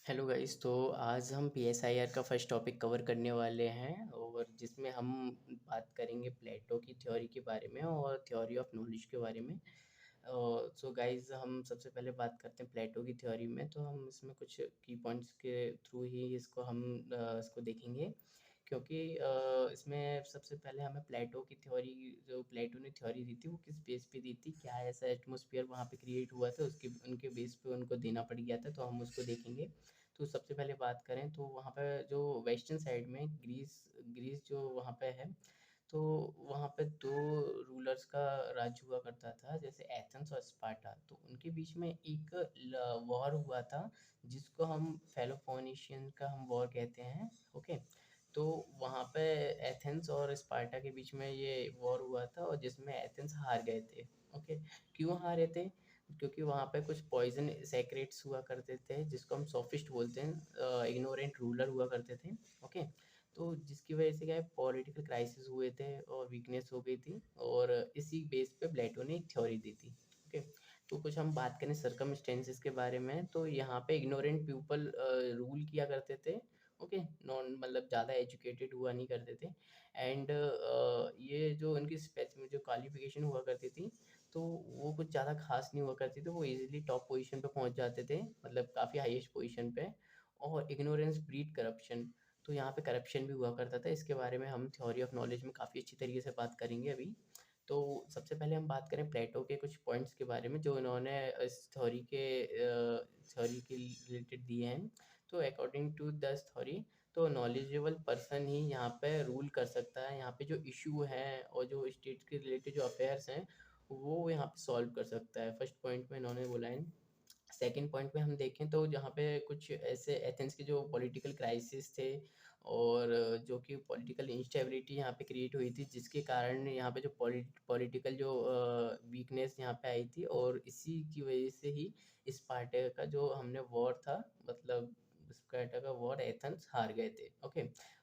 Hello guys. तो आज हम पीएसआईआर का फर्स्ट टॉपिक कवर करने वाले हैं और जिसमें हम बात करेंगे प्लेटो की थ्योरी के बारे में और थ्योरी ऑफ नॉलेज के बारे में। सो गाइस, हम सबसे पहले बात करते हैं प्लेटो की थ्योरी में। तो हम इसमें कुछ की पॉइंट्स के थ्रू ही इसको देखेंगे, क्योंकि इसमें सबसे पहले हमें प्लेटो की थ्योरी, जो प्लेटो ने थ्योरी दी थी वो किस बेस पे दी थी, क्या ऐसा एटमॉस्फेयर वहाँ पे क्रिएट हुआ था उसके उनके बेस पे उनको देना पड़ गया था, तो हम उसको देखेंगे। तो सबसे पहले बात करें तो वहाँ पे जो वेस्टर्न साइड में ग्रीस ग्रीस जो वहाँ पे है, तो वहाँ पे दो रूलर्स का राज हुआ करता था, जैसे एथेंस और स्पार्टा। तो उनके बीच में एक वॉर हुआ था, जिसको हम फेलोपोनिशियन का हम वॉर कहते हैं। ओके। तो वहाँ पे एथेंस और स्पार्टा के बीच में ये वॉर हुआ था और जिसमें एथेंस हार गए थे। ओके। क्यों हारे थे? क्योंकि वहाँ पे कुछ पॉइजन सेक्रेट्स हुआ करते थे, जिसको हम सोफिस्ट बोलते हैं, इग्नोरेंट रूलर हुआ करते थे। ओके। तो जिसकी वजह से क्या है, पॉलिटिकल क्राइसिस हुए थे और वीकनेस हो गई थी, और इसी बेस पे प्लेटो ने एक थ्योरी दी थी। ओके। तो कुछ हम बात करें सर्कमस्टेंसेस के बारे में, तो यहाँ पे इग्नोरेंट पीपल रूल किया करते थे। ओके। नॉन मतलब ज़्यादा एजुकेटेड हुआ नहीं करते थे। एंड ये जो उनकी स्पेस में जो क्वालिफिकेशन हुआ करती थी, तो वो कुछ ज़्यादा खास नहीं हुआ करती थी। वो इजीली टॉप पोजीशन पे पहुंच जाते थे, मतलब काफ़ी हाईएस्ट पोजीशन पे। और इग्नोरेंस ब्रीड करप्शन, तो यहाँ पे करप्शन भी हुआ करता था। इसके बारे में हम थ्योरी ऑफ नॉलेज में काफ़ी अच्छी तरीके से बात करेंगे अभी। तो सबसे पहले हम बात करें प्लेटो के कुछ पॉइंट्स के बारे में, जो इन्होंने इस थ्योरी के रिलेटेड दिए हैं। तो अकॉर्डिंग टू दस थ्योरी, तो नॉलेजेबल पर्सन ही यहाँ पे रूल कर सकता है। यहाँ पे जो इशू हैं और जो स्टेट के रिलेटेड जो अफेयर्स हैं, वो यहाँ पे सॉल्व कर सकता है। फर्स्ट पॉइंट में इन्होंने बोला है। सेकंड पॉइंट में हम देखें तो जहाँ पे कुछ ऐसे एथेंस के जो पॉलिटिकल क्राइसिस थे, और जो कि पॉलिटिकल इंस्टेबिलिटी यहाँ पे क्रिएट हुई थी, जिसके कारण यहाँ पे जो पॉलिटिकल जो वीकनेस यहाँ पे आई थी, और इसी की वजह से ही स्पार्टा का जो हमने वॉर था, मतलब स्पार्टा का वॉर एथेंस हार गए थे। ओके।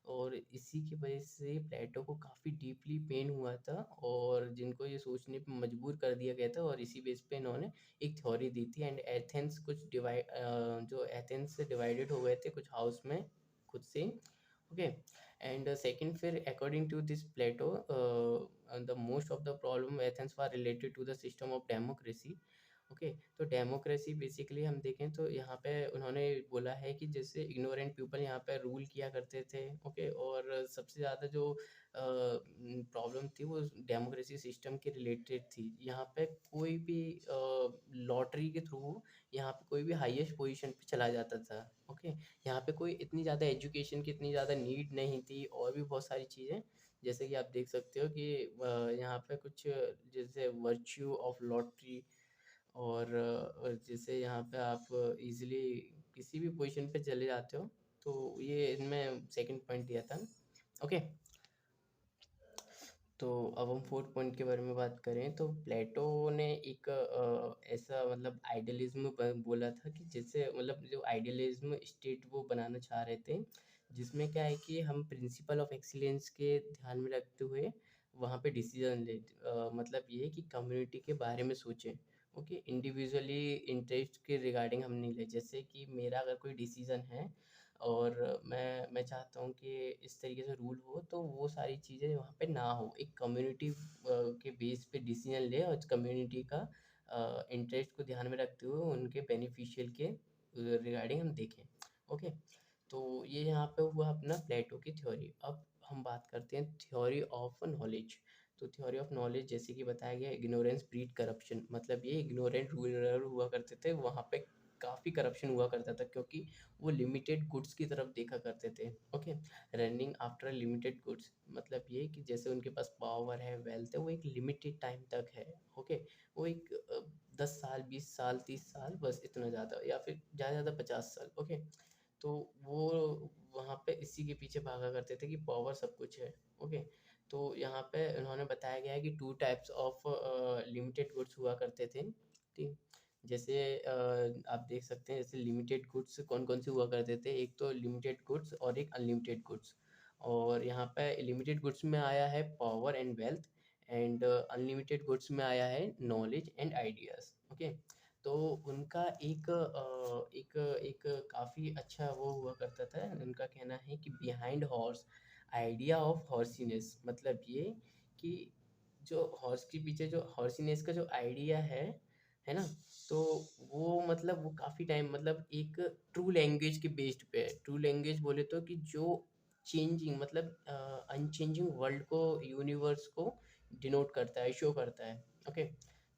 और इसी की वजह से प्लेटो को काफ़ी डीपली पेन हुआ था, और जिनको ये सोचने पे मजबूर कर दिया गया था, और इसी बेस पे इन्होंने एक थ्योरी दी थी। एंड एथेंस जो एथेंस से डिवाइडेड हो गए थे कुछ हाउस में खुद से। ओके। एंड सेकंड, फिर according to this Plato, the most of the problem Athens were related to the system of democracy. Okay. तो डेमोक्रेसी बेसिकली हम देखें तो यहाँ पे उन्होंने बोला है कि जैसे इग्नोरेंट पीपल यहाँ पे रूल किया करते थे। ओके। और सबसे ज़्यादा जो प्रॉब्लम थी वो डेमोक्रेसी सिस्टम के रिलेटेड थी। यहाँ पे कोई भी लॉटरी के थ्रू यहाँ पे कोई भी हाईएस्ट पोजीशन पे चला जाता था। ओके। यहाँ पे कोई इतनी ज़्यादा एजुकेशन की इतनी ज़्यादा नीड नहीं थी, और भी बहुत सारी चीज़ें, जैसे कि आप देख सकते हो कि यहाँ पे कुछ जैसे वर्च्यू ऑफ लॉटरी, और जैसे यहाँ पे आप इजीली किसी भी पोजीशन पे चले जाते हो। तो ये इनमें सेकंड पॉइंट दिया था। ओके। तो अब हम फोर्थ पॉइंट के बारे में बात करें तो प्लेटो ने एक ऐसा मतलब आइडियलिज्म बोला था कि जैसे मतलब जो आइडियलिज्म स्टेट वो बनाना चाह रहे थे, जिसमें क्या है कि हम प्रिंसिपल ऑफ एक्सीलेंस के ध्यान में रखते हुए वहाँ पे डिसीजन ले, मतलब ये है कि कम्युनिटी के बारे में सोचें। ओके। इंडिविजुअली इंटरेस्ट के रिगार्डिंग हम नहीं ले, जैसे कि मेरा अगर कोई डिसीजन है और मैं चाहता हूँ कि इस तरीके से रूल हो, तो वो सारी चीज़ें वहाँ पे ना हो, एक कम्युनिटी के बेस पे डिसीजन ले, और कम्युनिटी का इंटरेस्ट को ध्यान में रखते हुए उनके बेनिफिशियल के रिगार्डिंग हम देखें। ओके। तो ये यहाँ पे हुआ अपना प्लेटो की थ्योरी। अब हम बात करते हैं थ्योरी ऑफ नॉलेज। तो थ्योरी ऑफ नॉलेज जैसे कि बताया गया, इग्नोरेंस ब्रीड करप्शन, मतलब ये इग्नोरेंट रूलर हुआ करते थे, वहाँ पे काफ़ी करप्शन हुआ करता था, क्योंकि वो लिमिटेड गुड्स की तरफ देखा करते थे। Okay. Running after limited goods, मतलब ये कि जैसे उनके पास पावर है, वेल्थ है, वो एक लिमिटेड टाइम तक है। ओके। वो एक 10 साल, 20 साल, 30 साल, बस इतना ज़्यादा, या फिर ज़्यादा ज़्यादा 50 साल। ओके। तो वो वहाँ पे इसी के पीछे भागा करते थे कि पावर सब कुछ है। ओके। तो यहाँ पे उन्होंने बताया गया है कि two types of limited goods हुआ करते थे। ठीक। जैसे आप देख सकते हैं, जैसे लिमिटेड गुड्स कौन कौन से हुआ करते थे, एक तो लिमिटेड गुड्स और एक अनलिमिटेड गुड्स। और यहाँ पे लिमिटेड गुड्स में आया है power and wealth, and unlimited goods में आया है नॉलेज एंड आइडियाज़। ओके। तो उनका एक एक काफ़ी अच्छा वो हुआ करता था। उनका कहना है कि बिहाइंड हॉर्स आइडिया ऑफ हॉर्सीनेस, मतलब ये कि जो हॉर्स के पीछे जो हॉर्सीनेस का जो आइडिया है ना? तो वो मतलब वो काफ़ी टाइम मतलब एक ट्रू लैंग्वेज के बेस्ड पे है। ट्रू लैंग्वेज बोले तो कि जो चेंजिंग मतलब अनचेंजिंग वर्ल्ड को, यूनिवर्स को डिनोट करता है, शो करता है। ओके।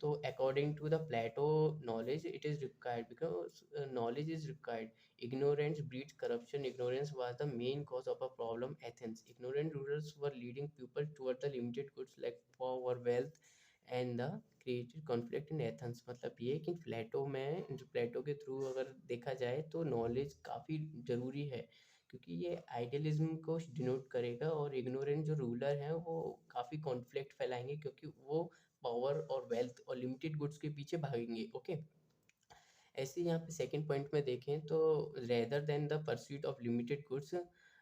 तो according to the Plato, knowledge it is required because knowledge is required. Ignorance breeds corruption. Ignorance was the main cause of a problem. Athens, ignorant rulers were leading people toward the limited goods like power, wealth and the created conflict in Athens. मतलब ये कि प्लेटो में, जो प्लेटो के through अगर देखा जाए तो नॉलेज काफ़ी ज़रूरी है, क्योंकि ये आइडियलिज्म को डिनोट करेगा, और इग्नोरेंट जो रूलर हैं वो काफ़ी कॉन्फ्लिक्ट फैलाएंगे, क्योंकि वो पावर और वेल्थ और लिमिटेड गुड्स के पीछे भागेंगे। ओके। ऐसे यहाँ पे सेकंड पॉइंट में देखें तो rather than the pursuit of limited goods,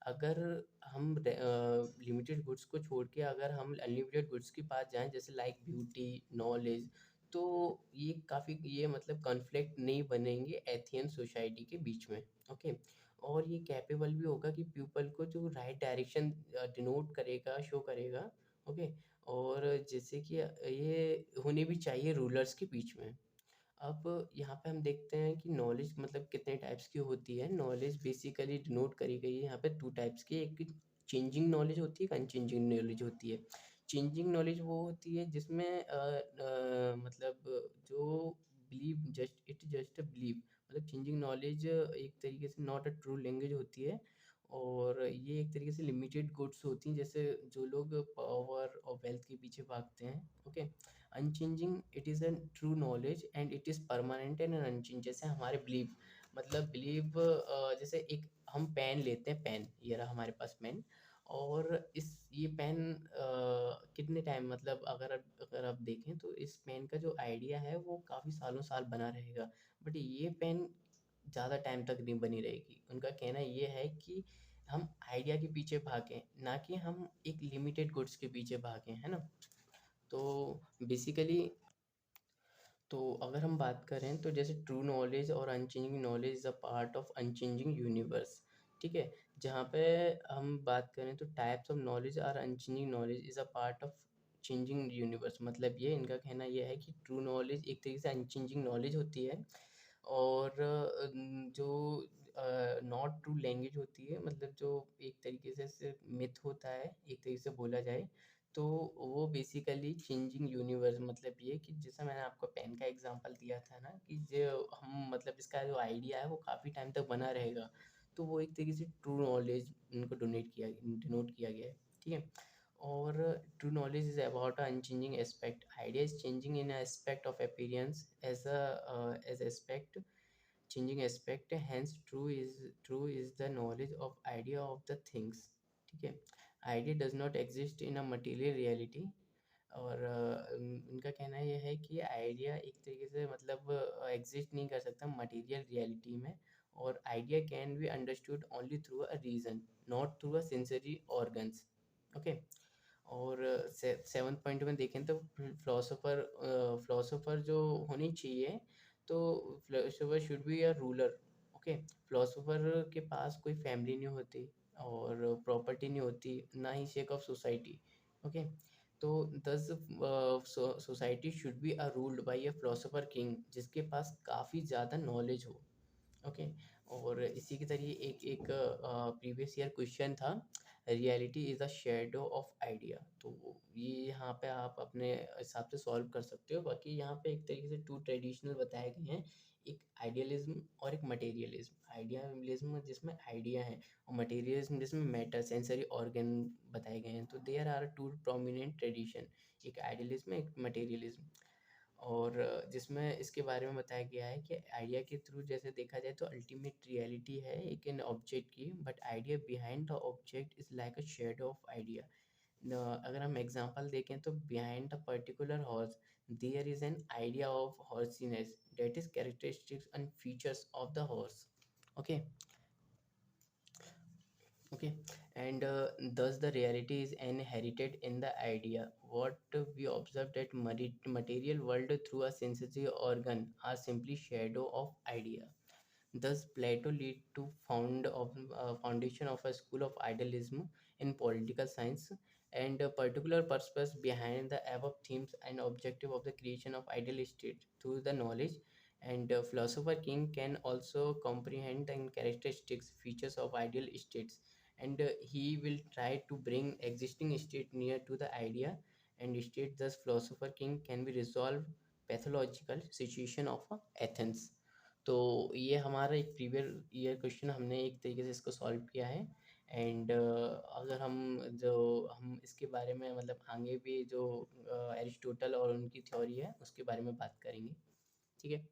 अगर हम लिमिटेड गुड्स को छोड़ के अगर हम अनलिमिटेड गुड्स के पास जाएं, जैसे लाइक ब्यूटी, नॉलेज, तो ये काफ़ी ये मतलब कॉन्फ्लिक्ट नहीं बनेंगे एथियन सोसाइटी के बीच में। ओके। और ये कैपेबल भी होगा कि पीपल को जो राइट डायरेक्शन डिनोट करेगा, शो करेगा। ओके। और जैसे कि ये होने भी चाहिए रूलर्स के बीच में। अब यहाँ पे हम देखते हैं कि नॉलेज मतलब कितने टाइप्स की होती है। नॉलेज बेसिकली डिनोट करी गई है यहाँ पे टू टाइप्स की। एक चेंजिंग नॉलेज होती है, एक अनचेंजिंग नॉलेज होती है। चेंजिंग नॉलेज वो होती है जिसमें मतलब जो believe just it just a believe, मतलब चेंजिंग नॉलेज एक तरीके से नॉट अ ट्रू लैंग्वेज होती है, और ये एक तरीके से लिमिटेड गुड्स होती हैं, जैसे जो लोग पावर और वेल्थ के पीछे भागते हैं। Okay. Unchanging it is a true knowledge and it is permanent and unchange, जैसे हमारे बिलीव, मतलब बिलीव जैसे एक हम पेन लेते हैं, पेन ये रहा हमारे पास पेन, और इस ये पेन कितने टाइम मतलब अगर आप देखें तो इस पेन का जो आइडिया है वो काफ़ी सालों साल बना रहेगा, बट ये पेन ज़्यादा टाइम तक नहीं बनी रहेगी। उनका कहना ये है कि हम आइडिया के पीछे भागें, ना कि हम एक लिमिटेड गुड्स के पीछे भागें, है ना? तो बेसिकली, तो अगर हम बात करें तो जैसे ट्रू नॉलेज और unchanging knowledge is a part of unchanging universe. ठीक है। जहाँ पे हम बात करें तो टाइप्स ऑफ नॉलेज और unchanging knowledge is a part of changing universe, मतलब ये इनका कहना ये है कि ट्रू नॉलेज एक तरीके से अनचेंजिंग नॉलेज होती है, और जो नॉट ट्रू लैंग्वेज होती है, मतलब जो एक तरीके से सिर्फ मिथ होता है एक तरीके से बोला जाए, तो वो बेसिकली चेंजिंग यूनिवर्स, मतलब ये कि जैसे मैंने आपको पेन का एग्जांपल दिया था ना, कि जो हम मतलब इसका जो आइडिया है वो काफ़ी टाइम तक बना रहेगा, तो वो एक तरीके से ट्रू नॉलेज इनको डिनोट किया गया है। ठीक है। और true knowledge is about unchanging aspect, idea is changing in aspect of appearance as aspect changing aspect, hence true is the knowledge of idea of the things। ठीक है। idea does not exist in a material reality, और उनका कहना यह है कि idea एक तरीके से मतलब एग्जिस्ट नहीं कर सकता मटेरियल रियलिटी में, और idea can be understood only through a reason, not through a sensory organs. Okay. और सेवन्थ पॉइंट में देखें तो फिलोसोफर जो होनी चाहिए, तो philosopher should be a ruler. Okay. Philosopher के पास कोई फैमिली नहीं होती, और प्रॉपर्टी नहीं होती, ना ही शेक ऑफ सोसाइटी। ओके। तो दस society should be a ruled by a philosopher king, जिसके पास काफ़ी ज़्यादा नॉलेज हो। ओके। और इसी के तरीके एक एक प्रीवियस ईयर क्वेश्चन था, reality is a shadow of idea, तो ये यहाँ पे आप अपने हिसाब से सॉल्व कर सकते हो। बाकी यहाँ पे एक तरीके से टू ट्रेडिशनल बताए गए हैं, एक आइडियलिज्म और एक मटेरियलिज्म। आइडियलिज्म जिसमें आइडिया है, और मटेरियलिज्म जिसमें मैटर सेंसरी ऑर्गन बताए गए हैं, तो there are two prominent tradition, एक आइडियलिज्म एक मटेरियलिज्म। और जिसमें इसके बारे में बताया गया है कि आइडिया के थ्रू जैसे देखा जाए तो अल्टीमेट रियलिटी है एक इन ऑब्जेक्ट की, but idea behind the object is like a shadow of idea. अगर हम एग्जांपल देखें तो behind the particular horse there is an idea of horsiness that is characteristics and features of the horse. Okay. Okay. and thus the reality is inherited in the idea. What we observe that material world through a sensory organ are simply shadow of idea. Thus, Plato led to foundation of a school of idealism in political science, and a particular purpose behind the above themes and objective of the creation of ideal state through the knowledge. And philosopher King can also comprehend the characteristics features of ideal states, and he will try to bring existing state near to the idea and state. Thus, philosopher King can be resolved pathological situation of Athens. तो ये हमारा एक previous year question हमने एक तरीके से इसको solve किया है। एंड अगर हम इसके बारे में मतलब आगे भी जो एरिस्टोटल और उनकी थ्योरी है उसके बारे में बात करेंगे। ठीक है।